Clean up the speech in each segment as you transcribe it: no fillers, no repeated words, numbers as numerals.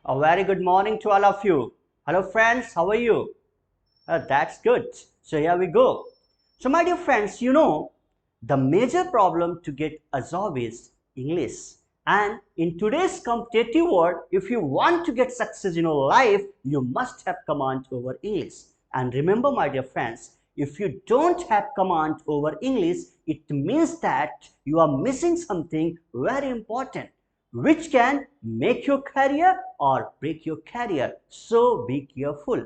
A very good morning to all of you. Hello friends, how are you? That's good. So here we go. So my dear friends, the major problem to get a job is English. And in today's competitive world, if you want to get success in your life, you must have command over English. And remember my dear friends, if you don't have command over English, it means that you are missing something very important which can make your career or break your career. So be careful.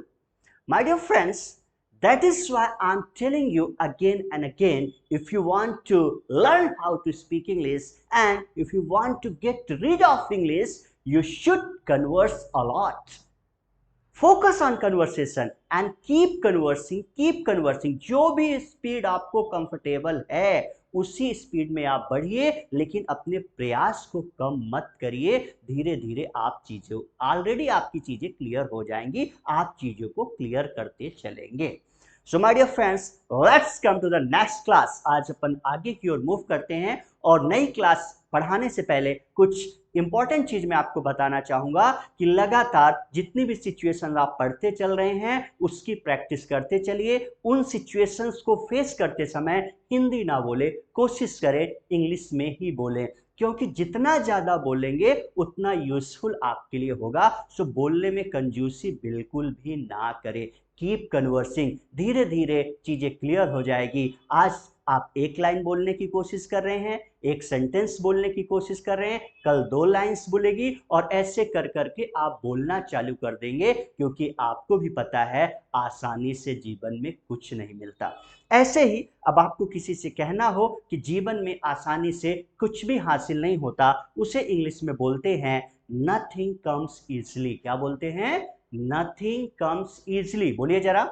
My dear friends, that is why I'm telling you again and again, if you want to learn how to speak English and if you want to get rid of English, you should converse a lot. Focus on conversation and keep conversing जो भी speed आपको comfortable है उसी speed में आप बढ़िए, लेकिन अपने प्रयास को कम मत करिए। धीरे धीरे आप चीजों ऑलरेडी आपकी चीजें क्लियर हो जाएंगी, आप चीजों को क्लियर करते चलेंगे। So my dear friends, let's come to the next class. आज अपन आगे की ओर मूव करते हैं और नई क्लास पढ़ाने से पहले कुछ इंपॉर्टेंट चीज मैं आपको बताना चाहूंगा कि लगातार जितनी भी सिचुएशन आप पढ़ते चल रहे हैं उसकी प्रैक्टिस करते चलिए। उन सिचुएशंस को फेस करते समय हिंदी ना बोले, कोशिश करें इंग्लिश में ही बोलें, क्योंकि जितना ज्यादा बोलेंगे उतना यूजफुल आपके लिए होगा। सो बोलने में कंजूसी बिल्कुल भी ना करें। कीप कन्वर्सिंग, धीरे धीरे चीजें क्लियर हो जाएगी। आज आप एक लाइन बोलने की कोशिश कर रहे हैं, एक सेंटेंस बोलने की कोशिश कर रहे हैं, कल 2 लाइंस बोलेगी और ऐसे कर करके आप बोलना चालू कर देंगे, क्योंकि आपको भी पता है आसानी से जीवन में कुछ नहीं मिलता। ऐसे ही अब आपको किसी से कहना हो कि जीवन में आसानी से कुछ भी हासिल नहीं होता, उसे इंग्लिश में बोलते हैं नथिंग कम्स इजली। क्या बोलते हैं? Nothing comes easily. बोलिए जरा,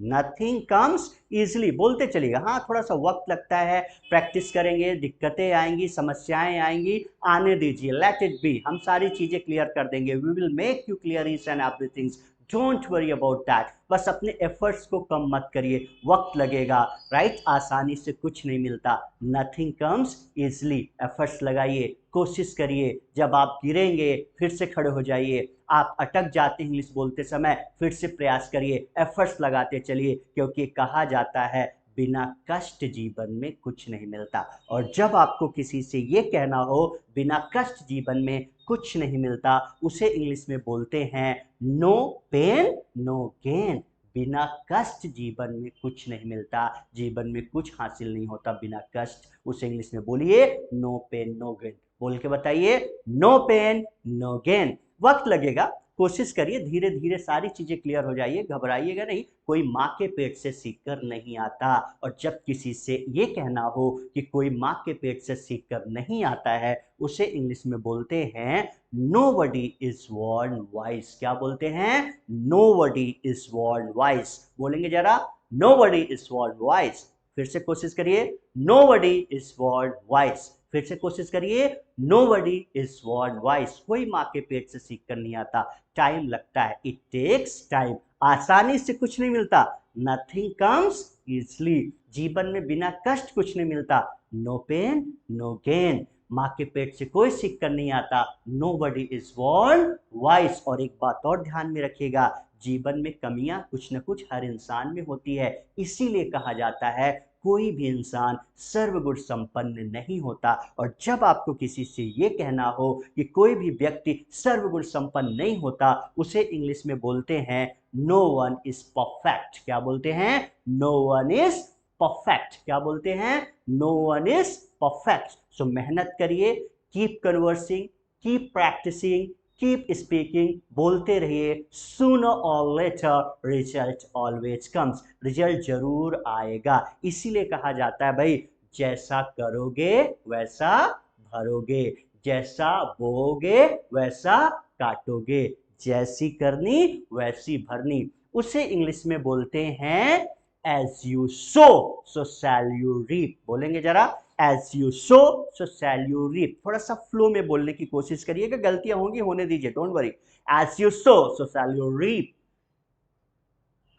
नथिंग कम्स इजली बोलते चलिएगा। हाँ, थोड़ा सा वक्त लगता है, प्रैक्टिस करेंगे, दिक्कतें आएंगी, समस्याएं आएंगी, आने दीजिए, लेट इट बी। हम सारी चीजें क्लियर कर देंगे। We will make you clear each and everything, don't worry about that. बस अपने एफर्ट्स को कम मत करिए, वक्त लगेगा, राइट? आसानी से कुछ नहीं मिलता। Nothing comes easily. एफर्ट्स लगाइए, कोशिश करिए। जब आप गिरेंगे फिर से खड़े हो जाइए। आप अटक जाते हैं इंग्लिश बोलते समय, फिर से प्रयास करिए, एफर्ट्स लगाते चलिए, क्योंकि कहा जाता है बिना कष्ट जीवन में कुछ नहीं मिलता। और जब आपको किसी से ये कहना हो बिना कष्ट जीवन में कुछ नहीं मिलता, उसे इंग्लिश में बोलते हैं नो पेन नो गेन। बिना कष्ट जीवन में कुछ नहीं मिलता, जीवन में कुछ हासिल नहीं होता बिना कष्ट। उसे इंग्लिश में बोलिए नो पेन नो गेन। बोल के बताइए, नो पेन नो गेन। वक्त लगेगा, कोशिश करिए, धीरे धीरे सारी चीजें क्लियर हो जाइए, घबराइएगा नहीं। कोई माँ के पेट से सीखकर नहीं आता। और जब किसी से ये कहना हो कि कोई माँ के पेट से सीखकर नहीं आता है, उसे इंग्लिश में बोलते हैं नोबडी इज बोर्न वाइज। क्या बोलते हैं? Nobody is born wise. बोलेंगे जरा, नोबडी इज बोर्न वाइज। फिर से कोशिश करिए, नोबडी इज बोर्न वाइज। फिर से कोशिश करिए, नोबडी इज बोर्न वाइज। कोई माँ के पेट से सीख कर नहीं आता, टाइम लगता है, इट टेक्स टाइम। आसानी से कुछ नहीं मिलता, नथिंग कम्स इजली। जीवन में बिना कष्ट कुछ नहीं मिलता, नो पेन नो गेन। माँ के पेट से कोई सीख कर नहीं आता, नोबडी इज बोर्न वाइज। और एक बात और ध्यान में रखिएगा, जीवन में कमियां कुछ न कुछ हर इंसान में होती है, इसीलिए कहा जाता है कोई भी इंसान सर्वगुण संपन्न नहीं होता। और जब आपको किसी से ये कहना हो कि कोई भी व्यक्ति सर्वगुण संपन्न नहीं होता, उसे इंग्लिश में बोलते हैं नो वन इज परफेक्ट। क्या बोलते हैं? No one is perfect. क्या बोलते हैं? No one is perfect. So मेहनत करिए, keep conversing, keep practising, keep speaking, बोलते रहिए। सूनर और later result always comes. Result जरूर आएगा। इसीलिए कहा जाता है भाई, जैसा करोगे वैसा भरोगे, जैसा बोओगे वैसा काटोगे, जैसी करनी वैसी भरनी। उसे इंग्लिश में बोलते हैं as you sow so shall you reap. बोलेंगे जरा, as you sow so shall you reap. थोड़ा सा फ्लो में बोलने की कोशिश करिएगा, गलतियां होंगी, होने दीजिए, don't worry. As you sow so shall you reap.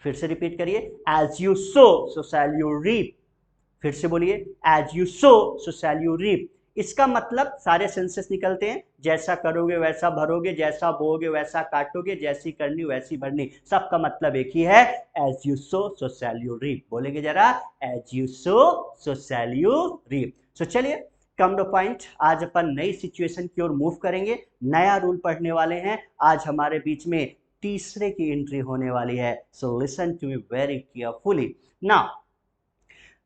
फिर से रिपीट करिए, as you sow so shall you reap. फिर से बोलिए, as you sow so shall you reap. इसका मतलब सारे सेंसेस निकलते हैं, जैसा करोगे वैसा भरोगे, जैसा बोओगे वैसा काटोगे, जैसी करनी वैसी भरनी, सबका मतलब एक ही है, as you sow so shall you reap. बोलेंगे जरा, as you sow so shall you reap. So चलिए कम टू पॉइंट, आज अपन नई सिचुएशन की ओर मूव करेंगे, नया रूल पढ़ने वाले हैं। आज हमारे बीच में तीसरे की एंट्री होने वाली है, so listen to me very carefully. Now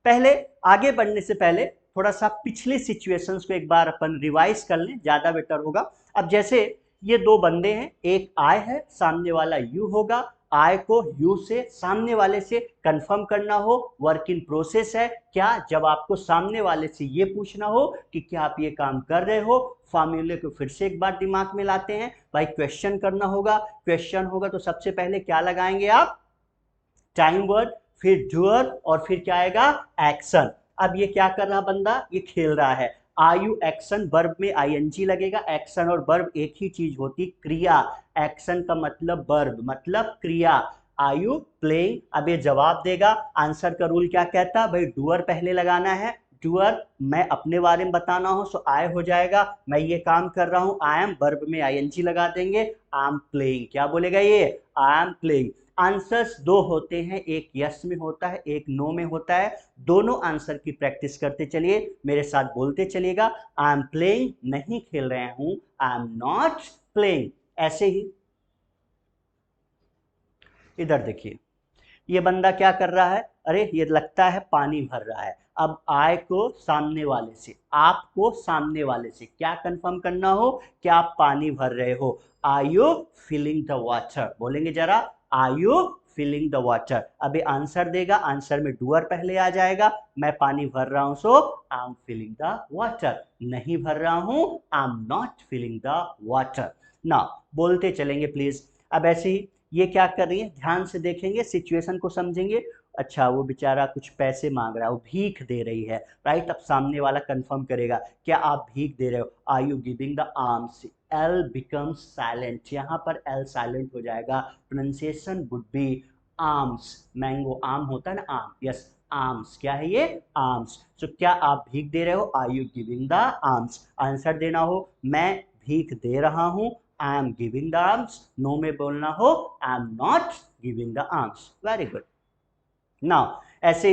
पहले आगे बढ़ने से पहले थोड़ा सा पिछली सिचुएशंस को एक बार अपन रिवाइज कर लें, ज्यादा बेटर होगा। अब जैसे ये दो बंदे हैं, एक आय है, सामने वाला यू होगा, आय को यू से सामने वाले से कंफर्म करना हो, वर्क इन प्रोसेस है। क्या? जब आपको सामने वाले से ये पूछना हो कि क्या आप ये काम कर रहे हो, फॉर्मूले को फिर से एक बार दिमाग में लाते हैं भाई, क्वेश्चन करना होगा। क्वेश्चन होगा तो सबसे पहले क्या लगाएंगे आप? टाइम वर्ड, फिर डूअर और फिर क्या आएगा? एक्शन। अब ये क्या कर रहा बंदा? ये खेल रहा है। आयु एक्शन, वर्ब में आईएनजी लगेगा। एक्शन और वर्ब एक ही चीज होती, क्रिया। एक्शन का मतलब वर्ब, मतलब क्रिया। आयु प्लेइंग। अब ये जवाब देगा। आंसर का रूल क्या कहता है भाई? डूअर पहले लगाना है। डूअर, मैं अपने बारे में बताना हो सो आई हो जाएगा, मैं ये काम कर रहा हूं, आई एम, वर्ब में आईएनजी लगा देंगे। आई एम प्लेइंग, क्या बोलेगा ये? I am playing. आंसर्स दो होते हैं, एक यस में होता है, एक नो में होता है। दोनों आंसर की प्रैक्टिस करते चलिए, मेरे साथ बोलते चलिएगा। आई एम प्लेइंग, नहीं खेल रहे हूं, आई एम नॉट प्लेइंग। ऐसे ही इधर देखिए, ये बंदा क्या कर रहा है? अरे ये लगता है पानी भर रहा है। अब आय को सामने वाले से, आपको सामने वाले से क्या कंफर्म करना हो? क्या आप पानी भर रहे हो? Are you filling the water? बोलेंगे जरा, are you filling the water? अभी आंसर देगा, आंसर में डूअर पहले आ जाएगा। मैं पानी भर रहा हूं so I am filling the water. नहीं भर रहा हूं, I am not filling the water. ना बोलते चलेंगे प्लीज। अब ऐसे ही ये क्या कर रही है, ध्यान से देखेंगे, सिचुएशन को समझेंगे। अच्छा, वो बेचारा कुछ पैसे मांग रहा है, वो भीख दे रही है, राइट। अब सामने वाला कंफर्म करेगा, क्या आप भीख दे रहे हो? Are you giving the arms? L becomes silent, यहाँ पर एल साइलेंट हो जाएगा। Pronunciation would be arms. Mango आम होता है ना, आम, यस आर्म्स। क्या है ये? आर्म्स। सो क्या आप भीख दे रहे हो? Are you giving the arms? Answer देना हो, मैं भीख दे रहा हूं, I am giving the arms. No में बोलना हो, I am not giving the arms. Very good. Now ऐसे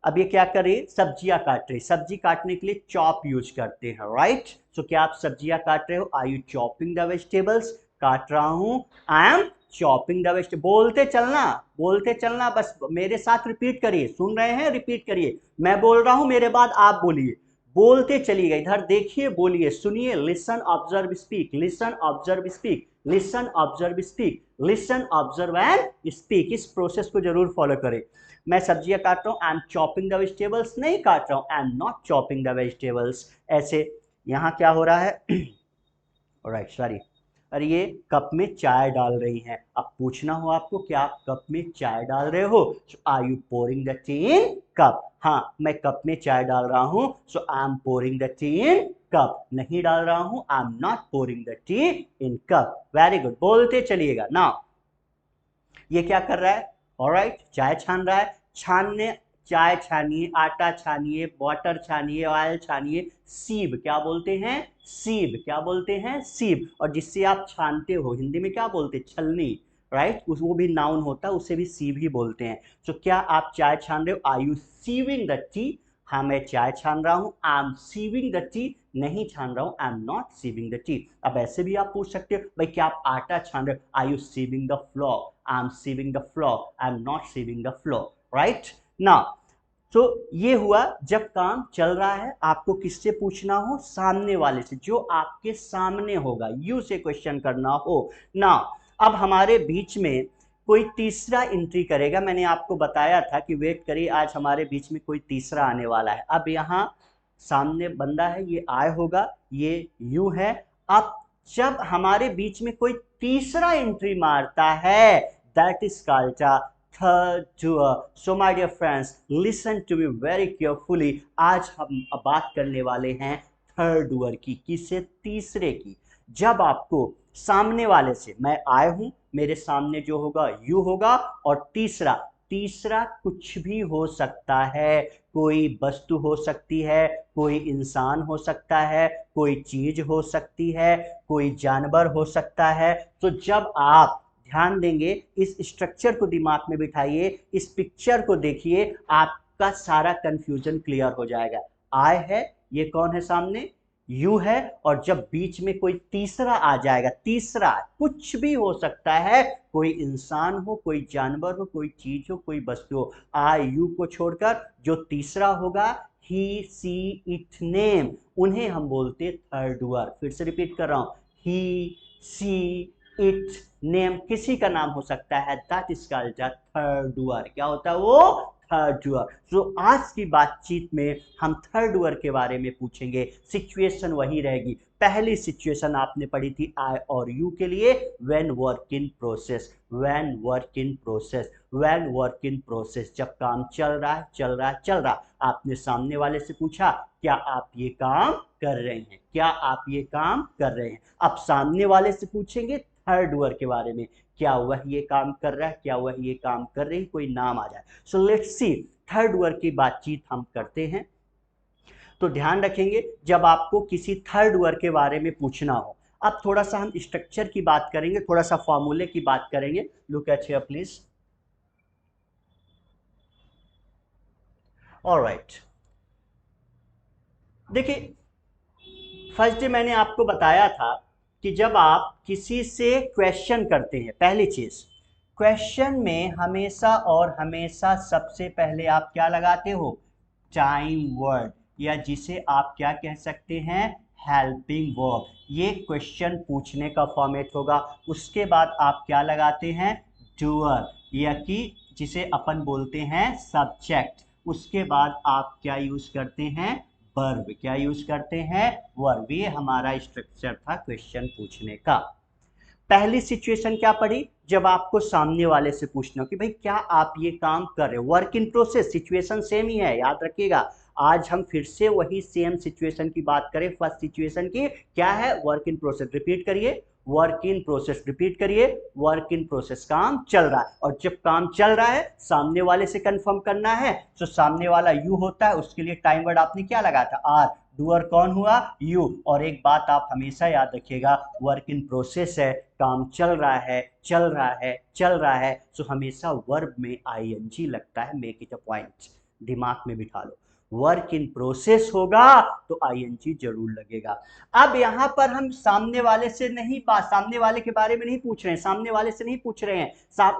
अब ये क्या कर रही है? सब्जियां काट रही है। सब्जी काटने के लिए चॉप यूज करते हैं, राइट। सो क्या आप सब्जियां काट रहे हो? Are you chopping the vegetables? काट रहा हूं, I am chopping the vegetable. बोलते चलना, बोलते चलना, बस मेरे साथ रिपीट करिए। सुन रहे हैं? रिपीट करिए। मैं बोल रहा हूं, मेरे बाद आप बोलिए, बोलते चलिएगा। इधर देखिए, बोलिए, सुनिए। Listen observe speak, listen observe speak, listen observe speak, listen observe and speak. इस प्रोसेस को जरूर फॉलो करें। मैं सब्जियां काट रहा हूं, I am chopping the vegetables. नहीं काट रहा हूं, I am not chopping the vegetables. ऐसे यहां क्या हो रहा है? Right, sorry. अरे ये कप में चाय डाल रही हैं। अब पूछना हो आपको, क्या आप कप में चाय डाल रहे हो? Are you pouring the tea in cup? हाँ, मैं कप में चाय डाल रहा हूं, so I am pouring the tea in cup. नहीं डाल रहा हूं, I am not pouring the tea in cup. Very good, बोलते चलिएगा। नाउ ये क्या कर रहा है? ऑलराइट, चाय छान रहा है। छानने, चाय छानिए, आटा छानिए, वाटर छानिए, ऑयल छानिए। सीब, क्या बोलते हैं? सीब, क्या बोलते हैं? सीब। और जिससे आप छानते हो, हिंदी में क्या बोलते हैं? छलनी, राइट। वो भी नाउन होता है, उसे भी सीब ही बोलते हैं। तो क्या आप चाय छान रहे हो? Are you sieving the tea? हाँ, मैं चाय छान रहा हूं, I am sieving the tea. नहीं छान रहा हूं, I am not sieving the tea. अब ऐसे भी आप पूछ सकते हो, भाई क्या आप आटा छान रहे हो? Are you sieving the flour? I am sieving the flour, I am not sieving the flour, right. Now तो ये हुआ जब काम चल रहा है, आपको किससे पूछना हो? सामने वाले से, जो आपके सामने होगा, यू से क्वेश्चन करना हो ना। अब हमारे बीच में कोई तीसरा एंट्री करेगा। मैंने आपको बताया था कि वेट करिए, आज हमारे बीच में कोई तीसरा आने वाला है। अब यहाँ सामने बंदा है, ये आय होगा, ये यू है। अब जब हमारे बीच में कोई तीसरा एंट्री मारता है, that is called third doer. So my dear friends, listen to me very carefully. आज हम बात करने वाले हैं थर्ड डूअर की। किससे? तीसरे की। जब आपको सामने वाले से, मैं आय हूं, मेरे सामने जो होगा यू होगा, और तीसरा, तीसरा कुछ भी हो सकता है। कोई वस्तु हो सकती है, कोई इंसान हो सकता है, कोई चीज हो सकती है, कोई जानवर हो सकता है। तो जब आप ध्यान देंगे, इस स्ट्रक्चर को दिमाग में बिठाइए, इस पिक्चर को देखिए, आपका सारा कंफ्यूजन क्लियर हो जाएगा। आई है, ये कौन है सामने, यू है, और जब बीच में कोई तीसरा आ जाएगा, तीसरा कुछ भी हो सकता है, कोई इंसान हो, कोई जानवर हो, कोई चीज हो, कोई वस्तु हो, आई यू को छोड़कर जो तीसरा होगा, ही सी इट नेम, उन्हें हम बोलते थर्ड वर्ड। फिर से रिपीट कर रहा हूं, ही सी इट नेम, किसी का नाम हो सकता है, that is called the third word. क्या होता है वो, थर्ड वर्ड। तो आज की बातचीत में हम थर्ड वर्ड के बारे में पूछेंगे। सिचुएशन वही रहेगी, पहली सिचुएशन आपने पढ़ी थी आई और यू के लिए, when work in process, when work in process, when work in process, जब काम चल रहा है, चल रहा है, चल रहा। आपने सामने वाले से पूछा, क्या आप ये काम कर रहे हैं, क्या आप ये काम कर रहे हैं। अब सामने वाले से पूछेंगे थर्ड वर्ड के बारे में, क्या वह ये काम कर रहा है, क्या वह ये काम कर रही, कोई नाम आ जाए। So let's see, third word की बातचीत हम करते हैं। तो ध्यान रखेंगे, जब आपको किसी थर्ड वर्ड के बारे में पूछना हो, अब थोड़ा सा हम स्ट्रक्चर की बात करेंगे, थोड़ा सा फॉर्मूले की बात करेंगे। Look at here please. Alright, देखिए, फर्स्ट डे मैंने आपको बताया था कि जब आप किसी से क्वेश्चन करते हैं, पहली चीज, क्वेश्चन में हमेशा और हमेशा सबसे पहले आप क्या लगाते हो, टाइम वर्ड, या जिसे आप क्या कह सकते हैं, हेल्पिंग वर्ब। ये क्वेश्चन पूछने का फॉर्मेट होगा। उसके बाद आप क्या लगाते हैं, डूअर, या कि जिसे अपन बोलते हैं सब्जेक्ट। उसके बाद आप क्या यूज करते हैं, वर्ब। क्या यूज करते हैं, वर्ब। ये हमारा स्ट्रक्चर था क्वेश्चन पूछने का। पहली सिचुएशन क्या पड़ी, जब आपको सामने वाले से पूछना कि भाई क्या आप ये काम कर रहे हो, work in process, situation same ही है, याद रखिएगा। आज हम फिर से वही सेम सिचुएशन की बात करें, फर्स्ट सिचुएशन की, क्या है, वर्क इन प्रोसेस। रिपीट करिए, वर्क इन प्रोसेस, रिपीट करिए, वर्क इन प्रोसेस, काम चल रहा है। और जब काम चल रहा है, सामने वाले से कंफर्म करना है, तो सामने वाला यू होता है, उसके लिए टाइम वर्ड आपने क्या लगाया था, आर। डूअर कौन हुआ, यू। और एक बात आप हमेशा याद रखिएगा, वर्क इन प्रोसेस है, काम चल रहा है, चल रहा है, चल रहा है, तो हमेशा वर्ब में आईएनजी लगता है। मेक इट अ पॉइंट, दिमाग में बिठा लो, वर्क इन प्रोसेस होगा तो आईएनजी जरूर लगेगा। अब यहां पर हम सामने वाले से नहीं, सामने वाले के बारे में नहीं पूछ रहे हैं, सामने वाले से नहीं पूछ रहे हैं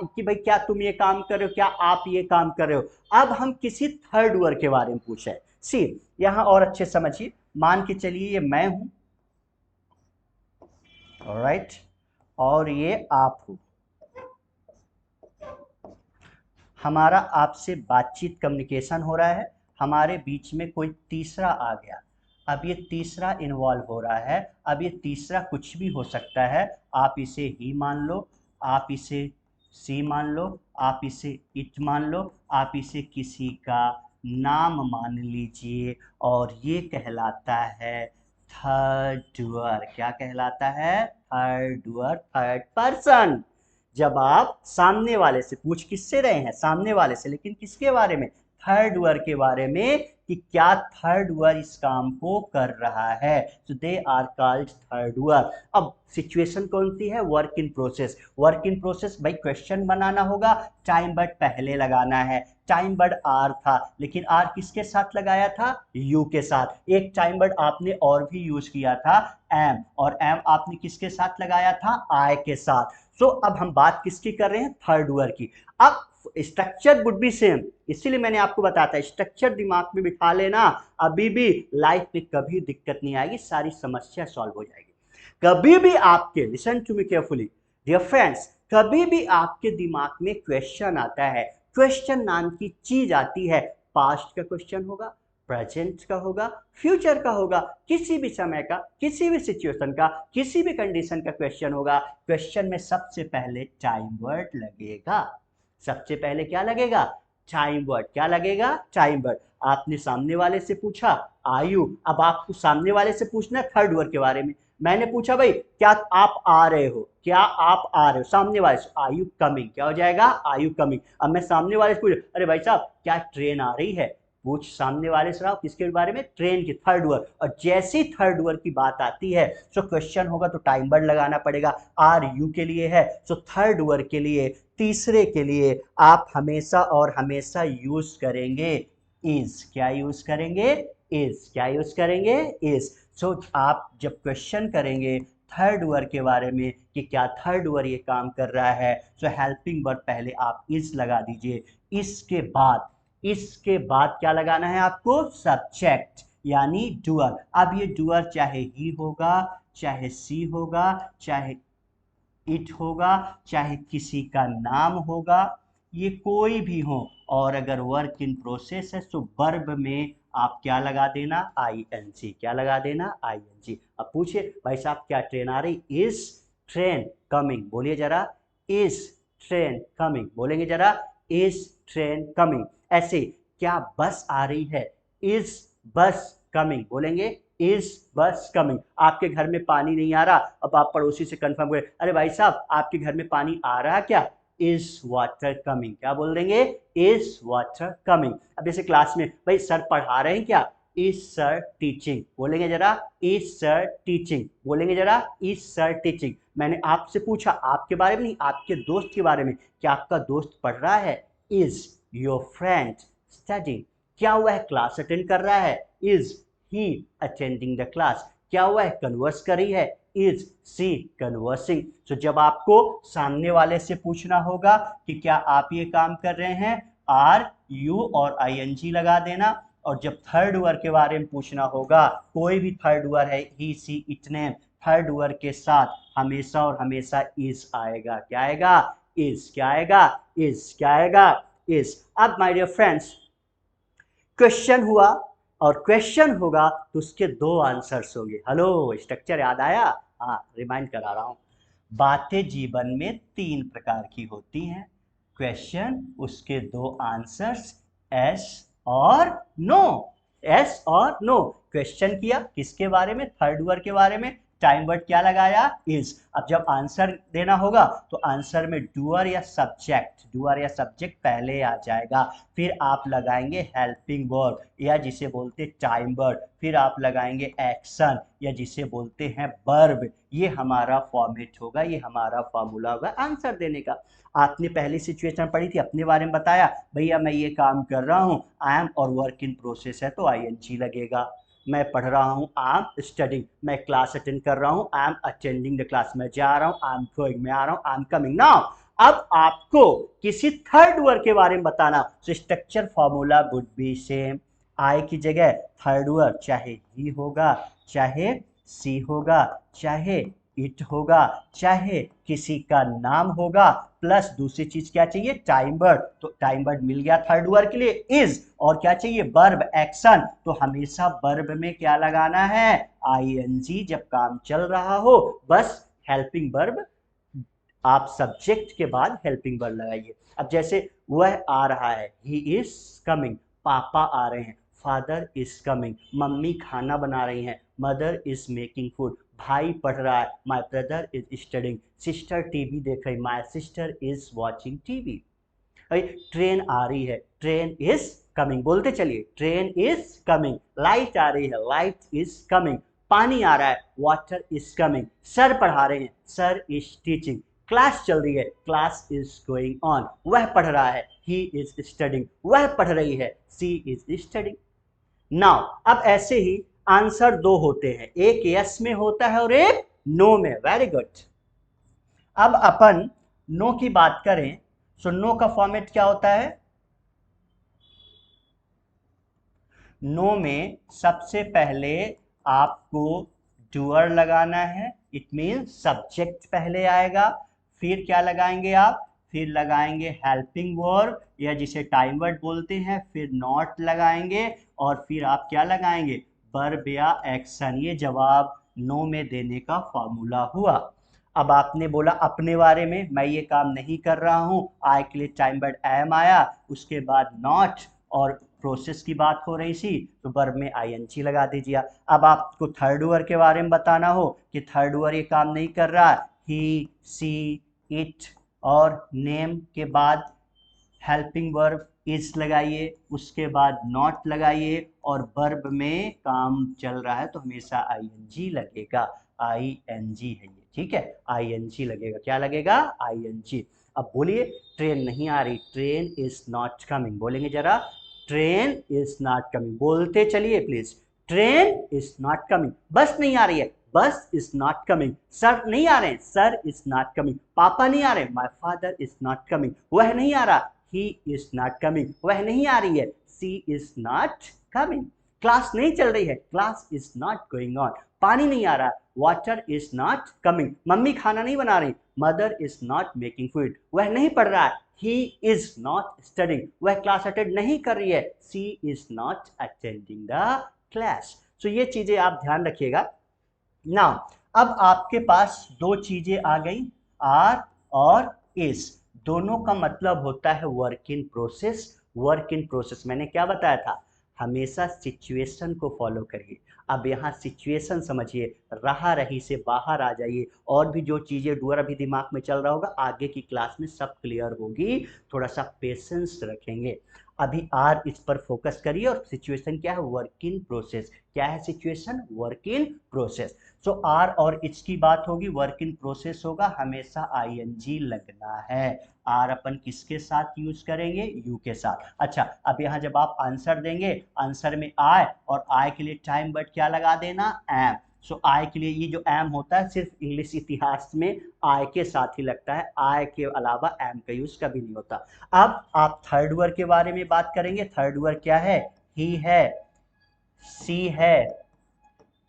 कि भाई क्या तुम ये काम कर रहे हो, क्या आप ये काम कर रहे हो। अब हम किसी थर्ड वर्ड के बारे में पूछ रहे हैं। सी, यहां और अच्छे समझिए, मान के चलिए ये मैं हूं, ऑलराइट, और ये आप हो। हमारा आपसे बातचीत, कम्युनिकेशन हो रहा है, हमारे बीच में कोई तीसरा आ गया। अब ये तीसरा इन्वॉल्व हो रहा है। अब ये तीसरा कुछ भी हो सकता है, आप इसे ही मान लो, आप इसे सी मान लो, आप इसे इट मान लो, आप इसे किसी का नाम मान लीजिए, और ये कहलाता है थर्ड वर्ड। क्या कहलाता है, थर्ड वर्ड, थर्ड पर्सन। जब आप सामने वाले से पूछ किससे रहे हैं, सामने वाले से, लेकिन किसके बारे में, थर्ड वर्ड के बारे में, कि क्या थर्ड वर्ड इस काम को कर रहा है, so they are called third word. अब सिचुएशन कौन सी है, work in process. Work in process, भाई क्वेश्चन बनाना होगा, टाइम वर्ड पहले लगाना है। टाइम वर्ड आर था, लेकिन आर किसके साथ लगाया था, यू के साथ। एक टाइम वर्ड आपने और भी यूज किया था, एम, और एम आपने किसके साथ लगाया था, आई के साथ। सो अब हम बात किसकी कर रहे हैं, थर्ड वर्ड की। अब स्ट्रक्चर वुड बी सेम, इसीलिए मैंने आपको बताया था स्ट्रक्चर दिमाग में बिठा लेना, अभी भी लाइफ में कभी दिक्कत नहीं आएगी, सारी समस्या सॉल्व हो जाएगी। कभी भी आपके, listen to me carefully dear friends, कभी भी आपके दिमाग में क्वेश्चन आता है, क्वेश्चन नाम की चीज आती है, पास्ट का क्वेश्चन होगा, प्रेजेंट का होगा, फ्यूचर का होगा, किसी भी समय का, किसी भी सिचुएशन का, किसी भी कंडीशन का क्वेश्चन होगा। क्वेश्चन में सबसे पहले टाइम वर्ड लगेगा। सबसे पहले क्या लगेगा, टाइम वर्ड। क्या लगेगा, टाइम वर्ड। आपने सामने वाले से पूछा आयु, अब आपको सामने वाले से पूछना है थर्ड वर्ड के बारे में। मैंने पूछा भाई क्या आप आ रहे हो, क्या आप आ रहे हो, सामने वाले से आर यू कमिंग, क्या हो जाएगा, आर यू कमिंग। अब मैं सामने वाले से पूछ, अरे भाई साहब क्या ट्रेन आ रही है, पूछ सामने वाले से रहा किसके बारे में, ट्रेन की थर्ड वर्ड। और जैसे ही थर्ड वर्ड की बात आती है सो क्वेश्चन होगा तो टाइम वर्ड लगाना पड़ेगा। आर यू के लिए है, सो थर्ड वर्ड के लिए, तीसरे के लिए आप हमेशा और हमेशा यूज करेंगे इज। क्या यूज करेंगे, इज। क्या यूज करेंगे, इज। सो आप जब क्वेश्चन करेंगे थर्ड वर्ड के बारे में कि क्या थर्ड वर्ड ये काम कर रहा है, सो हेल्पिंग वर्ड पहले आप इज लगा दीजिए। इसके बाद क्या लगाना है आपको, सब्जेक्ट यानी डूअर। अब ये डूअर चाहे ही होगा, चाहे सी होगा, चाहे इट होगा, चाहे किसी का नाम होगा, ये कोई भी हो, और अगर वर्क इन प्रोसेस है तो वर्ब में आप क्या लगा देना, आईएनजी। क्या लगा देना, आईएनजी। अब पूछिए भाई साहब क्या ट्रेन आ रही, इज ट्रेन कमिंग, बोलिए जरा, इज ट्रेन कमिंग, बोलेंगे जरा, इज ट्रेन कमिंग। ऐसे क्या बस आ रही है, इज बस कमिंग, बोलेंगे इज बस कमिंग। आपके घर में पानी नहीं आ रहा, अब आप पड़ोसी से कंफर्म करें, अरे भाई साहब आपके घर में पानी आ रहा क्या, इज वाटर कमिंग। क्या बोल देंगे, इज वाटर कमिंग। अब जैसे क्लास में भाई सर पढ़ा रहे हैं क्या, इज सर टीचिंग, बोलेंगे जरा, इज सर टीचिंग, बोलेंगे जरा, इज सर टीचिंग। मैंने आपसे पूछा आपके बारे में नहीं, आपके दोस्त के बारे में, क्या आपका दोस्त पढ़ रहा है, इज योर फ्रेंड स्टडिंग। क्या वह क्लास अटेंड कर रहा है, is he attending the class। क्या हुआ है, कन्वर्स करी है, is she conversing। तो जब आपको सामने वाले से पूछना होगा कि क्या आप ये काम कर रहे हैं, आर यू और आईएनजी लगा देना। और जब थर्ड वर्ड के बारे में पूछना होगा, कोई भी थर्ड वर्ड है, he she it name, third word के साथ हमेशा और हमेशा इज आएगा। क्या आएगा, इज। क्या आएगा, इज। क्या आएगा, इज। अब माय डियर फ्रेंड्स क्वेश्चन हुआ, और क्वेश्चन होगा तो उसके दो आंसर्स होंगे। हेलो, स्ट्रक्चर याद आया, हाँ रिमाइंड करा रहा हूं। बातें जीवन में तीन प्रकार की होती हैं, क्वेश्चन, उसके दो आंसर्स, एस और नो। एस और नो। क्वेश्चन किया किसके बारे में, थर्ड वर्ड के बारे में, टाइम वर्ड क्या लगाया, इज। अब जब आंसर देना होगा तो आंसर में डूअर या सब्जेक्ट पहले आ जाएगा, फिर आप लगाएंगे हेल्पिंग वर्ब या जिसे बोलते टाइम वर्ड, फिर आप लगाएंगे एक्शन या जिसे बोलते हैं वर्ब। ये हमारा फॉर्मेट होगा, ये हमारा फॉर्मूला होगा आंसर देने का। आपने पहली सिचुएशन पढ़ी थी, अपने बारे में बताया, भैया मैं ये काम कर रहा हूँ, आई एम, और वर्क इन प्रोसेस है तो आईएनजी लगेगा। मैं पढ़ रहा हूँ, आई एम स्टडिंग। मैं क्लास अटेंड कर रहा हूँ, आई एम अटेंडिंग द क्लास। मैं जा रहा हूँ, आई एम गोइंग। मैं आ रहा हूँ, आई एम कमिंग। नाउ अब आपको किसी थर्ड वर्ड के बारे में बताना, तो structure formula would be same. I की जगह थर्ड वर्ड चाहे ही होगा, चाहे सी होगा, चाहे इट होगा, चाहे किसी का नाम होगा, प्लस दूसरी चीज क्या चाहिए, टाइम वर्ड। तो टाइम वर्ड मिल गया थर्ड वर्ड के लिए, इज। और क्या चाहिए, वर्ब, एक्शन। तो हमेशा वर्ब में क्या लगाना है, आईएनजी। जब काम चल रहा हो बस हेल्पिंग वर्ब, आप सब्जेक्ट के बाद हेल्पिंग वर्ब लगाइए। अब जैसे वह आ रहा है, ही इज कमिंग, पापा आ रहे हैं, फादर इज कमिंग, मम्मी खाना बना रही हैं, मदर इज मेकिंग फूड, भाई पढ़ रहा है, my brother is studying, sister TV देख रही, my sister is watching TV. Train आ रही है, ट्रेन इज कमिंग, बोलते चलिए, ट्रेन इज कमिंग। लाइट आ रही है, लाइट इज कमिंग। पानी आ रहा है, वाटर इज कमिंग। सर पढ़ा रहे हैं, सर इज टीचिंग। क्लास चल रही है, क्लास इज गोइंग ऑन। वह पढ़ रहा है, ही इज स्टडिंग। वह पढ़ रही है, सी इज स्टडिंग। नाउ अब ऐसे ही आंसर दो होते हैं, एक यस में होता है और एक नो में। Very good. अब अपन नो की बात करें, सो नो का फॉर्मेट क्या होता है, नो में सबसे पहले आपको डूअर लगाना है, इट मीन सब्जेक्ट पहले आएगा, फिर क्या लगाएंगे आप, फिर लगाएंगे हेल्पिंग वर्ब या जिसे टाइम वर्ड बोलते हैं, फिर नॉट लगाएंगे, और फिर आप क्या लगाएंगे, वर्ब या एक्शन। ये जवाब नो में देने का फॉर्मूला हुआ। अब आपने बोला अपने बारे में, मैं ये काम नहीं कर रहा हूँ, आई के लिए टाइम वर्ड एम आया, उसके बाद नॉट, और प्रोसेस की बात हो रही थी तो वर्ब में आईएनजी लगा दीजिए। अब आपको थर्ड वर्ड के बारे में बताना हो कि थर्ड वर्ड ये काम नहीं कर रहा, ही सी इट और नेम के बाद हेल्पिंग वर्ब इज लगाइए, उसके बाद नॉट लगाइए, और वर्ब में काम चल रहा है तो हमेशा आईएनजी लगेगा। आईएनजी है ये, ठीक है, आईएनजी लगेगा। क्या लगेगा? आईएनजी। अब बोलिए, ट्रेन नहीं आ रही, ट्रेन इज नॉट कमिंग, बोलेंगे जरा, ट्रेन इज नॉट कमिंग, बोलते चलिए please, train is not coming. बस नहीं आ रही है, बस इज नॉट कमिंग। सर नहीं आ रहे हैं, सर इज नॉट कमिंग। पापा नहीं आ रहे, my father is not coming. वह नहीं आ रहा, he is not coming, वह नहीं आ रही है, she is not coming। Class नहीं चल रही है, class is not going on। पानी नहीं आ रहा, water is not coming। Mummy खाना नहीं बना रही, mother is not making food। वह नहीं पढ़ रहा है, he is not studying। वह क्लास अटेंड नहीं कर रही है, she is not attending the class। तो ये चीजें आप ध्यान रखिएगा। नाउ अब आपके पास दो चीजें आ गई, आर और इज। दोनों का मतलब होता है work in process. Work in process मैंने क्या बताया था, हमेशा सिचुएशन को फॉलो करिए। अब यहाँ सिचुएशन समझिए, रहा रही से बाहर आ जाइए, और भी जो चीजें डूअर अभी दिमाग में चल रहा होगा आगे की क्लास में सब क्लियर होगी, थोड़ा सा पेशेंस रखेंगे। अभी आर इस पर फोकस करिए, और सिचुएशन क्या है, वर्क इन प्रोसेस। क्या है situation? Work in process. So are और इच की बात होगी, वर्क इन प्रोसेस होगा, हमेशा आईएनजी लगना है। आर अपन किसके साथ यूज करेंगे? यू के साथ। अच्छा, अब यहाँ जब आप आंसर देंगे, आंसर में आय, और आय के लिए टाइम बट क्या लगा देना? एम। सो आय के लिए ये जो एम होता है सिर्फ इंग्लिश इतिहास में आय के साथ ही लगता है, आय के अलावा एम का यूज कभी नहीं होता। अब आप थर्ड वर्ड के बारे में बात करेंगे। थर्ड वर्ड क्या है? ही है, सी है,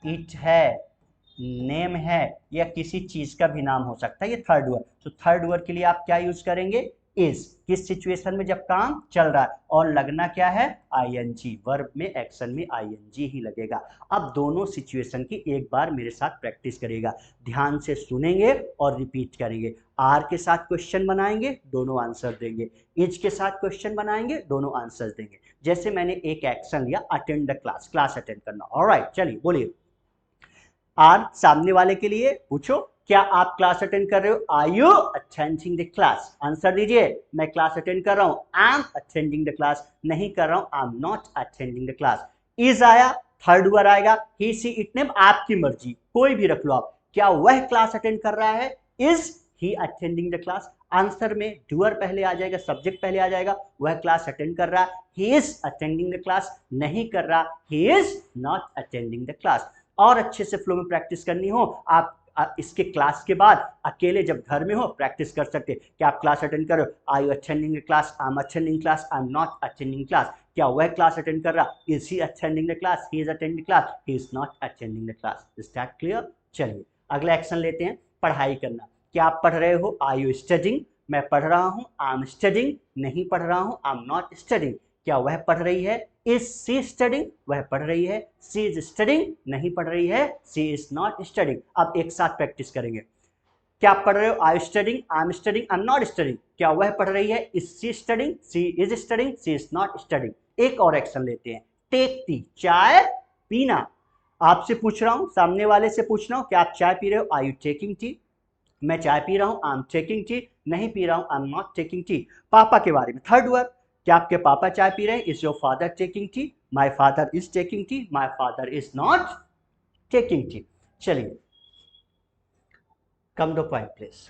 इट है, नेम है, या किसी चीज का भी नाम हो सकता है, ये थर्ड वर्ड। तो थर्ड वर्ड के लिए आप क्या यूज करेंगे? इज। किस सिचुएशन में? जब काम चल रहा है, और लगना क्या है? आईएनजी। वर्ब में, एक्शन में आईएनजी ही लगेगा। अब दोनों सिचुएशन की एक बार मेरे साथ प्रैक्टिस करिएगा, ध्यान से सुनेंगे और रिपीट करेंगे। आर के साथ क्वेश्चन बनाएंगे, दोनों आंसर देंगे। इज के साथ क्वेश्चन बनाएंगे, दोनों आंसर देंगे। जैसे मैंने एक एक्शन लिया, attend the class, class attend करना। ऑलराइट, चलिए बोलिए। आर सामने वाले के लिए पूछो, क्या आप क्लास अटेंड कर रहे हो? Are you attending the class? Answer दीजिए, मैं क्लास अटेंड कर रहा हूं, I am attending the class. नहीं कर रहा हूं, I am not attending the class. Is आया, थर्ड वर्ड आएगा, ही सी इट नेम, आपकी मर्जी, कोई भी रख लो आप। क्या वह क्लास अटेंड कर रहा है? Is he attending the class? Answer में डूअर पहले आ जाएगा, सब्जेक्ट पहले आ जाएगा, वह क्लास अटेंड कर रहा है, he is attending the class. नहीं कर रहा, he is not attending the class. और अच्छे से फ्लो में प्रैक्टिस करनी हो, आप इसके क्लास के बाद अकेले जब घर में हो प्रैक्टिस कर सकते। क्या आप क्लास अटेंड कर रहे हो? Are you attending the class? I am attending class, I am not attending class. क्या वह क्लास अटेंड कर रहा? Is he attending the class? He is attending class, he is not attending the class. Is that clear? चलिए अगला action लेते हैं, पढ़ाई करना। क्या आप पढ़ रहे हो? Are you studying? मैं पढ़ रहा हूं, आई एम स्टडिंग। नहीं पढ़ रहा हूं, आई एम नॉट स्टडिंग। क्या वह पढ़ रही है? Is she studying? वह पढ़ रही है। She is studying? नहीं पढ़ रही है, सी इज नॉट स्टडिंग। अब एक साथ प्रैक्टिस करेंगे। क्या आप पढ़ रहे हो? I studying, I am studying, I am not studying. क्या वह पढ़ रही है? Is she studying? She is studying, she is not studying. एक और एक्शन लेते हैं, टेक टी, चाय पीना। आपसे पूछ रहा हूं, सामने वाले से पूछ रहा हूं, क्या आप चाय पी रहे हो? Are you taking tea? मैं चाय पी रहा हूं, आई एम टेकिंग टी। नहीं पी रहा हूं, I am not taking tea. पापा के बारे में, थर्ड वर्ड, क्या आपके पापा चाय पी रहे हैं? Is your father taking tea? My father is taking tea, my father is not taking tea. चलिए, come the point please.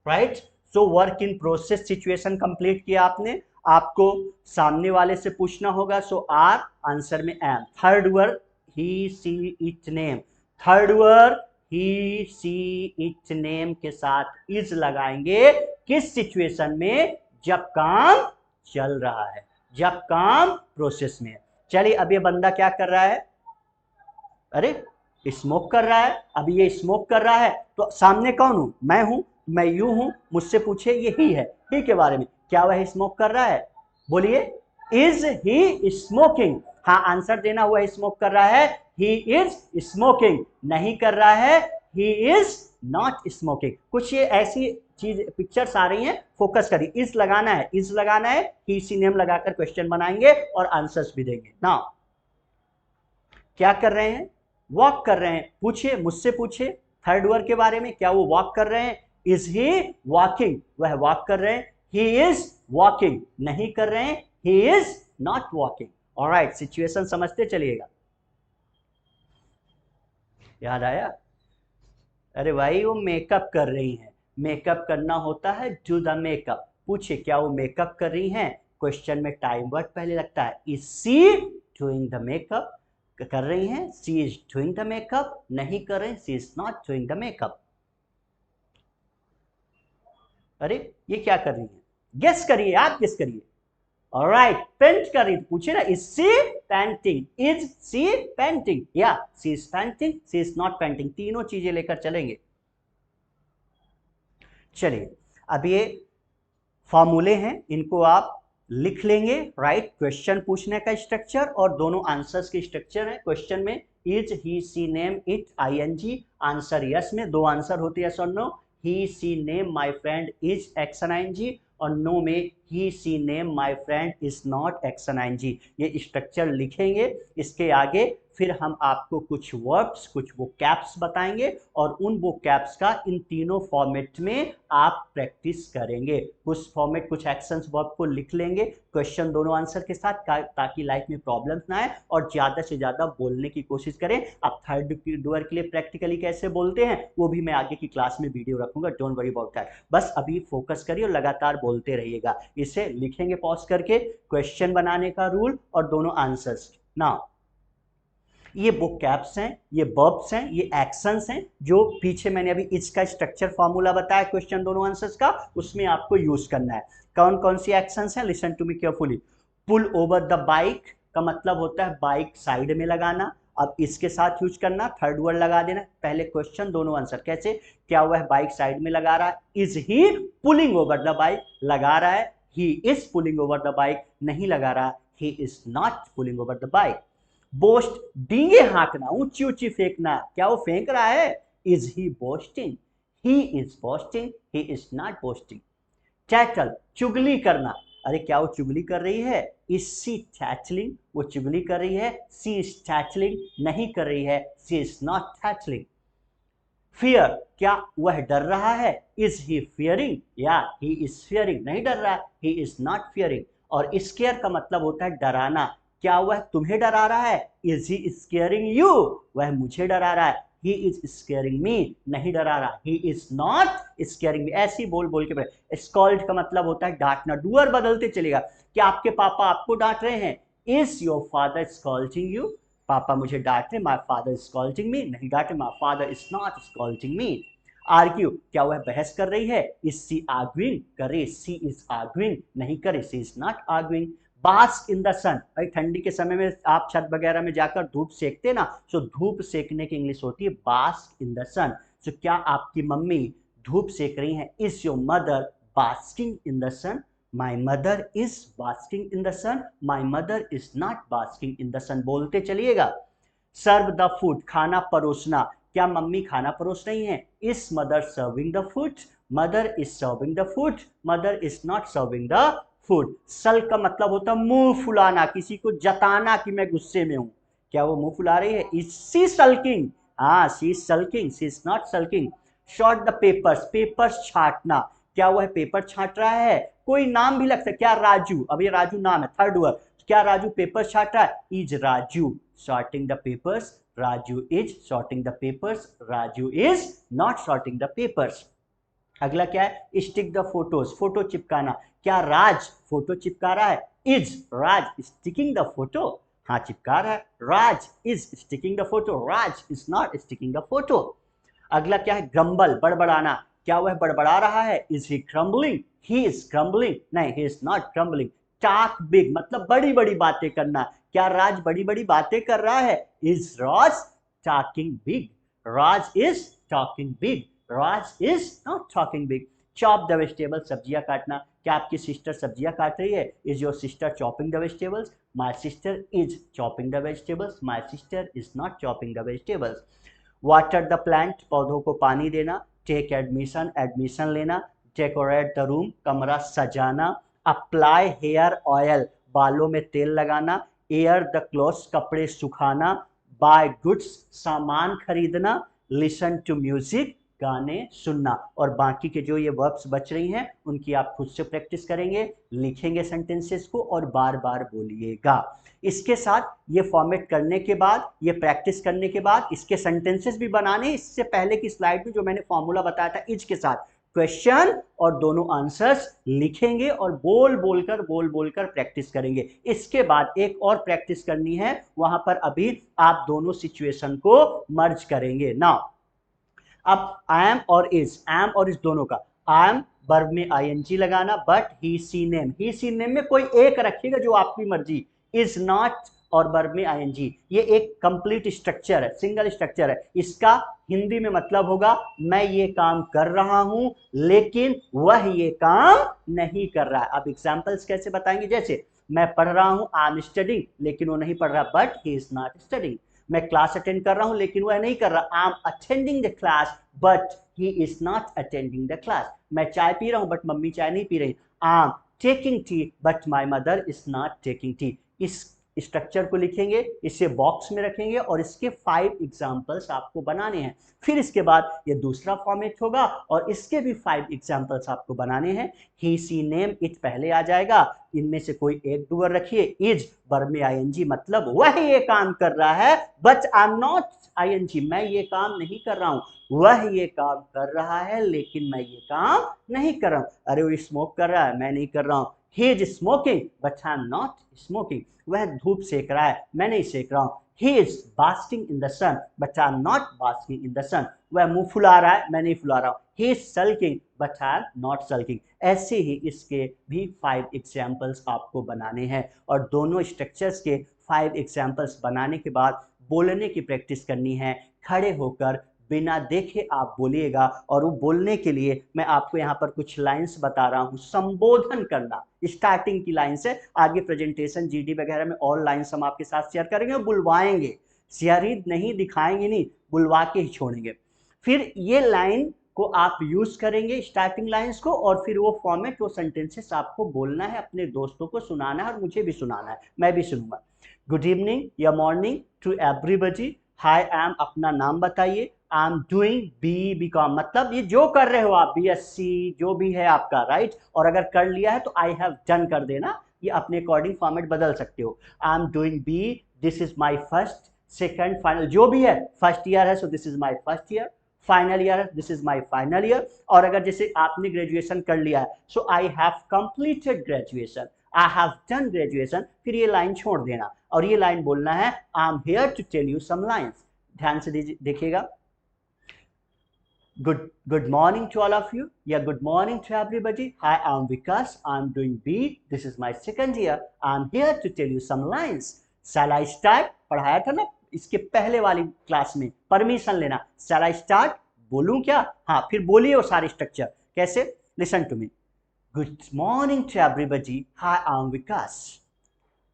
Right, so work in process situation complete किया आपने। आपको सामने वाले से पूछना होगा, सो आर, आंसर में am. Third word, he she it name. Third word, he she it name के साथ इज लगाएंगे, किस सिचुएशन में? जब काम चल रहा है, जब काम प्रोसेस में है। चलिए, अब ये बंदा क्या कर रहा है? अरे स्मोक कर रहा है। अभी ये स्मोक कर रहा है तो सामने कौन हूं? मैं हूं, मैं यू हूं। मुझसे पूछे ये ही है, ही के बारे में, क्या वह स्मोक कर रहा है? बोलिए, इज ही स्मोकिंग? हाँ, आंसर देना, हुआ स्मोक कर रहा है, ही इज स्मोकिंग। नहीं कर रहा है, ही इज नॉट स्मोकिंग। कुछ ये ऐसी चीज पिक्चर्स आ रही हैं, फोकस करिए। इज लगाना है, इज लगाना है, ही सी नेम लगाकर क्वेश्चन बनाएंगे और आंसर्स भी देंगे। नाउ क्या कर रहे हैं? वॉक कर रहे हैं। पूछिए, मुझसे पूछिए थर्ड वर्ड के बारे में, क्या वो वॉक कर रहे हैं? Is he walking? वह वॉक कर रहे हैं। ही इज वॉकिंग, नहीं कर रहे हैं, ही is not walking. Alright, situation समझते चलिएगा। याद आया? अरे भाई वो मेकअप कर रही हैं, मेकअप करना होता है डू द मेकअप। पूछिए क्या वो मेकअप कर रही हैं? क्वेश्चन में टाइम वर्ड पहले लगता है। Is she doing the makeup? कर रही हैं, she is doing the makeup. नहीं कर रहे हैं, she is not doing the makeup. अरे ये क्या कर रही है? गेस करिए, आप गेस करिए। ऑलराइट, पेंट कर रही है। पूछे ना, is she painting? Is she painting? या she is painting, she is not painting. तीनों चीजें लेकर चलेंगे। चलिए, अब ये फॉर्मूले हैं, इनको आप लिख लेंगे। राइट, क्वेश्चन पूछने का स्ट्रक्चर और दोनों आंसर्स के स्ट्रक्चर है। क्वेश्चन में is, he, she, name, it, ING. Answer yes में दो आंसर होते हैं, यस और no. He, she, name my friend is action ING, और नो में he, she, name my friend is not action ING. ये स्ट्रक्चर लिखेंगे। इसके आगे फिर हम आपको कुछ वर्ब्स, कुछ वो कैप्स बताएंगे, और उन वो कैप्स का इन तीनों फॉर्मेट में आप प्रैक्टिस करेंगे। कुछ फॉर्मेट, कुछ एक्शंस वर्ब को लिख लेंगे क्वेश्चन दोनों आंसर के साथ, ताकि लाइफ में प्रॉब्लम्स ना आए, और ज़्यादा से ज़्यादा बोलने की कोशिश करें। अब थर्ड डूअर के लिए प्रैक्टिकली कैसे बोलते हैं वो भी मैं आगे की क्लास में वीडियो रखूंगा, डोंट वरी अबाउट दैट। बस अभी फोकस करिए और लगातार बोलते रहिएगा। इसे लिखेंगे पॉज करके, क्वेश्चन बनाने का रूल और दोनों आंसर्स। नाउ ये बुक कैप्स हैं, ये वर्ब्स हैं, ये एक्शंस हैं, जो पीछे मैंने अभी इसका स्ट्रक्चर फॉर्मूला बताया क्वेश्चन दोनों आंसर्स का, उसमें आपको यूज करना है। कौन कौन सी एक्शंस हैं? Listen to me carefully. Pull over the bike का मतलब होता है बाइक साइड में लगाना। अब इसके साथ यूज करना, थर्ड वर्ड लगा देना। पहले क्वेश्चन दोनों आंसर। कैसे? क्या हुआ है? बाइक साइड में लगा रहा है। Is he pulling over the bike? लगा रहा है, he is pulling over the bike. नहीं लगा रहा, he is not pulling over the bike. Boast, डींगे हाँकना, ऊंची ऊंची फेंकना। क्या वो फेंक रहा है? Is he boasting? He is boasting, he is not boasting. Tattle, चुगली करना। अरे क्या वो चुगली कर रही है? Is she tattling? वो चुगली कर रही है। She is टैटलिंग? नहीं कर रही है, सी इज नॉट टैटलिंग। फियर, क्या वह डर रहा है? Is he fearing? या ही इज फियरिंग? नहीं डर रहा है, ही इज नॉट फियरिंग। और स्केयर का मतलब होता है डराना। क्या वह तुम्हें डरा रहा है? Is he squaring you? वह मुझे डरा रहा है, ही इज स्केयरिंग मी। नहीं डरा रहा, ही इज नॉट स्केयरिंग मी। ऐसे ही बोल बोल के। स्कॉल्ड का मतलब होता है डांटना। डूअर बदलते चलेगा। क्या आपके पापा आपको डांट रहे हैं? Is your father scolding you? पापा मुझे डांटे, my father is scolding me. नहीं डांटे, my father is not scolding me. Argue, क्या वह बहस कर रही है? Is she arguing? करे, सी इज आर्ग्यूइंग। नहीं करे, she is not arguing. Bask in the sun, भाई ठंडी के समय में आप छत वगैरह में जाकर धूप सेकते ना, सो धूप सेकने की इंग्लिश होती है बास्क इन द सन। सो क्या आपकी मम्मी धूप सेक रही हैं? Is your mother basking in the sun? My mother is basking in the sun, my mother is not basking in the sun. बोलते चलिएगा। सर्व द फूड, खाना परोसना। क्या मम्मी खाना परोस रही हैं? Is mother serving the food? Mother is serving the food, mother is not serving the food. सल का मतलब होता है मुंह फुलाना, किसी को जताना कि मैं गुस्से में हूं। क्या वो मुंह फुला रही है? Is she sulking? हाँ, she is sulking, she is not sulking. Sort the papers, papers छांटना। क्या वह पेपर छांट रहा है? कोई नाम भी लग सकता है। क्या राजू? अब ये राजू नाम है, थर्ड वर्ड। क्या राजू पेपर छांट रहा है? Is Raju sorting the papers? Raju is sorting the papers, Raju is not sorting the papers. अगला क्या है? स्टिक द फोटोज, फोटो चिपकाना। क्या राज फोटो चिपका रहा है? Is Raj sticking the photo? हाँ, चिपका रहा है। Raj is sticking the photo, Raj is not sticking the photo. अगला क्या है? ग्रम्बल, बड़बड़ाना। क्या वह बड़बड़ा रहा है? Is he grumbling? He is grumbling? नहीं, he is not grumbling. Talk big मतलब बड़ी बड़ी बातें करना। क्या राज बड़ी बड़ी बातें कर रहा है? Is Raj talking big? Raj is talking big, Raj is not talking big. Chop the vegetable, सब्जियां काटना। क्या आपकी सिस्टर सब्जियां काट रही है? Is your sister chopping the vegetables? My sister is chopping the vegetables, my sister is not chopping the vegetables. Water the plant, पौधों को पानी देना। टेक एडमिशन, एडमिशन लेना। डेकोरेट द रूम, कमरा सजाना। अप्लाई हेयर ऑयल, बालों में तेल लगाना। एयर द क्लॉथ्स, कपड़े सुखाना। बाय गुड्स, सामान खरीदना। लिसन टू म्यूजिक, गाने सुनना। और बाकी के जो ये वर्ब्स बच रही हैं उनकी आप खुद से प्रैक्टिस करेंगे, लिखेंगे सेंटेंसेस को और बार बार बोलिएगा। इसके साथ ये फॉर्मेट करने के बाद, ये प्रैक्टिस करने के बाद इसके सेंटेंसेस भी बनाने। इससे पहले की स्लाइड में जो मैंने फॉर्मूला बताया था इज के साथ क्वेश्चन और दोनों आंसर्स लिखेंगे और बोल बोलकर प्रैक्टिस करेंगे। इसके बाद एक और प्रैक्टिस करनी है, वहां पर अभी आप दोनों सिचुएशन को मर्ज करेंगे। नाउ अब आई एम और इज दोनों का, आई एम वर्ब में आईएनजी लगाना, बट ही सी नेम में कोई एक रखिएगा जो आपकी मर्जी। इज नॉट और वर्ब में आईएनजी, ये एक कंप्लीट स्ट्रक्चर है, सिंगल स्ट्रक्चर है। इसका हिंदी में मतलब होगा मैं ये काम कर रहा हूं लेकिन वह ये काम नहीं कर रहा है। अब एग्जांपल्स कैसे बताएंगे, जैसे मैं पढ़ रहा हूं, आई एम स्टडिंग, लेकिन वो नहीं पढ़ रहा, but he is not studying. मैं क्लास अटेंड कर रहा हूं लेकिन वह नहीं कर रहा, आई am attending the class but he is not attending the class. मैं चाय पी रहा हूं बट मम्मी चाय नहीं पी रही, आई am taking T but my mother is not taking T. इस स्ट्रक्चर को लिखेंगे, इसे बॉक्स में रखेंगे और इसके 5 एग्जाम्पल्स आपको बनाने हैं। फिर इसके बाद ये दूसरा फॉर्मेट होगा और इसके भी 5 एग्जाम्पल्स आपको बनाने हैं। ही सी नेम इट पहले आ जाएगा, इनमें से कोई एक डूअर रखिए। इज वर्ब में आईएनजी मतलब वह ये काम कर रहा है, but I am not ING, मैं ये काम नहीं कर रहा हूं। वह ये काम कर रहा है लेकिन मैं ये काम नहीं कर रहा हूं। अरे वो स्मोक कर रहा है, मैं नहीं कर रहा हूं। He is smoking but I am not smoking, वह धूप सेक रहा है, मैं नहीं सेक रहा हूं। He is basking in the sun, but I'm not basking in the sun. वह मुंह फुला रहा है, मैं नहीं फुला रहा हूं। He is sulking, but I'm not sulking. ऐसे ही इसके भी 5 एग्जाम्पल्स आपको बनाने हैं और दोनों स्ट्रक्चर्स के 5 एग्जाम्पल्स बनाने के बाद बोलने की प्रैक्टिस करनी है। खड़े होकर बिना देखे आप बोलिएगा और वो बोलने के लिए मैं आपको यहाँ पर कुछ लाइंस बता रहा हूँ। संबोधन करना स्टार्टिंग की लाइन से, आगे प्रेजेंटेशन जीडी वगैरह में और लाइंस हम आपके साथ शेयर करेंगे और बुलवाएंगे, शेयर ही नहीं दिखाएंगे नहीं, बुलवा के ही छोड़ेंगे। फिर ये लाइन को आप यूज करेंगे स्टार्टिंग लाइंस को और फिर वो फॉर्मेट, वो सेंटेंसेस आपको बोलना है, अपने दोस्तों को सुनाना है और मुझे भी सुनाना है, मैं भी सुनूंगा। गुड इवनिंग या morning to everybody. Hi am अपना नाम बताइए। आई एम डूइंग बीकॉम मतलब ये जो कर रहे हो आप, बीएससी जो भी है आपका, राइट। और अगर कर लिया है तो आई हैव डन कर देना, ये अपने अकॉर्डिंग फॉर्मेट बदल सकते हो। I am doing B, this is my first second final, जो भी है, फर्स्ट ईयर है so this is my first year, final year है this is my final year. और अगर जैसे आपने ग्रेजुएशन कर लिया है so I have completed graduation, I have done graduation, फिर ये लाइन छोड़ देना और ये लाइन बोलना है I am here to tell you some lines. ध्यान से देखिएगा। Good morning to all of you. Yeah, good morning to everybody. Hi, I'm Vikas. I'm doing B. This is my second year. I'm here to tell you some lines. Shall I start? पढ़ाया था ना इसके पहले वाली class में, permission लेना। Shall I start? बोलूं क्या? हाँ, फिर बोलिए वो सारे स्ट्रक्चर कैसे। Listen to me. Good morning to everybody. Hi, I'm Vikas.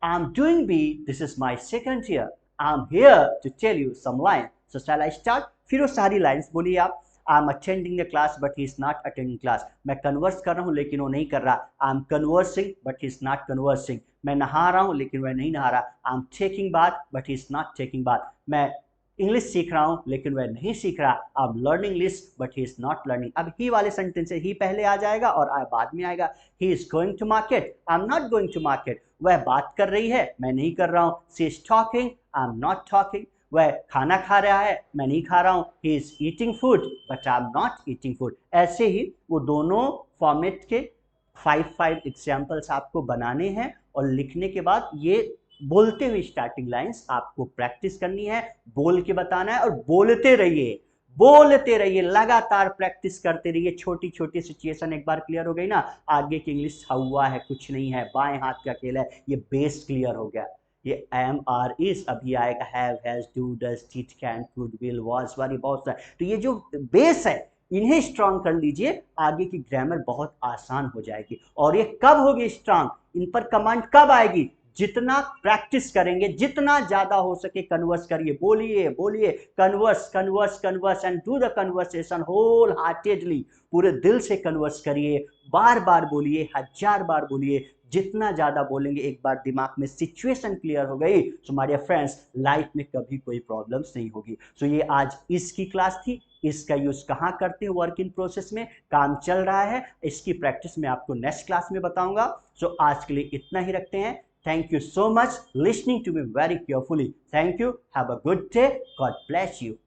I'm doing B. This is my second year. I'm here to tell you some lines. So shall I start? फिर वो सारी लाइन्स बोलिए आप। आई am attending the class but he is not attending class, मैं converse कर रहा हूँ लेकिन वो नहीं कर रहा। I am conversing but he is not conversing, मैं नहा रहा हूँ लेकिन वह नहीं नहा रहा। आई am taking bath but he is not taking bath, मैं इंग्लिश सीख रहा हूँ लेकिन वह नहीं सीख रहा। I am learning English but he is not learning. अब ही वाले सेंटेंस से ही पहले आ जाएगा और आई बाद में आएगा। He is going to market, I am not going to market, वह बात कर रही है, मैं नहीं कर रहा हूँ। She is talking, I am not talking, वह खाना खा रहा है, मैं नहीं खा रहा हूँ। He is eating food but I am not eating food. ऐसे ही वो दोनों फॉर्मेट के 5 एग्जाम्पल्स आपको बनाने हैं और लिखने के बाद ये बोलते हुए स्टार्टिंग लाइंस आपको प्रैक्टिस करनी है, बोल के बताना है और बोलते रहिए, लगातार प्रैक्टिस करते रहिए। छोटी छोटी सिचुएशन एक बार क्लियर हो गई ना, आगे की इंग्लिश हुआ है कुछ नहीं है, बाएं हाथ का खेल है, ये बेस क्लियर हो गया। ये एम आर इज अभी आएगा, have has do does did can could will was वाली बहुत सारे। तो ये जो बेस है इन्हें स्ट्रांग कर लीजिए, आगे की ग्रामर बहुत आसान हो जाएगी। और ये कब होगी स्ट्रांग, इन पर कमांड कब आएगी, जितना प्रैक्टिस करेंगे, जितना ज्यादा हो सके कन्वर्स करिए, बोलिए converse and do the conversation wholeheartedly, पूरे दिल से कन्वर्स करिए, बार बार बोलिए, 1000 बार बोलिए। जितना ज़्यादा बोलेंगे, एक बार दिमाग में सिचुएशन क्लियर हो गई, so my dear friends life में कभी कोई प्रॉब्लम्स नहीं होगी। सो ये आज इसकी क्लास थी। इसका यूज कहाँ करते हैं वर्क इन प्रोसेस में, काम चल रहा है, इसकी प्रैक्टिस मैं आपको नेक्स्ट क्लास में बताऊंगा। सो आज के लिए इतना ही रखते हैं। Thank you so much listening to me very carefully. Thank you. Have a good day. God bless you.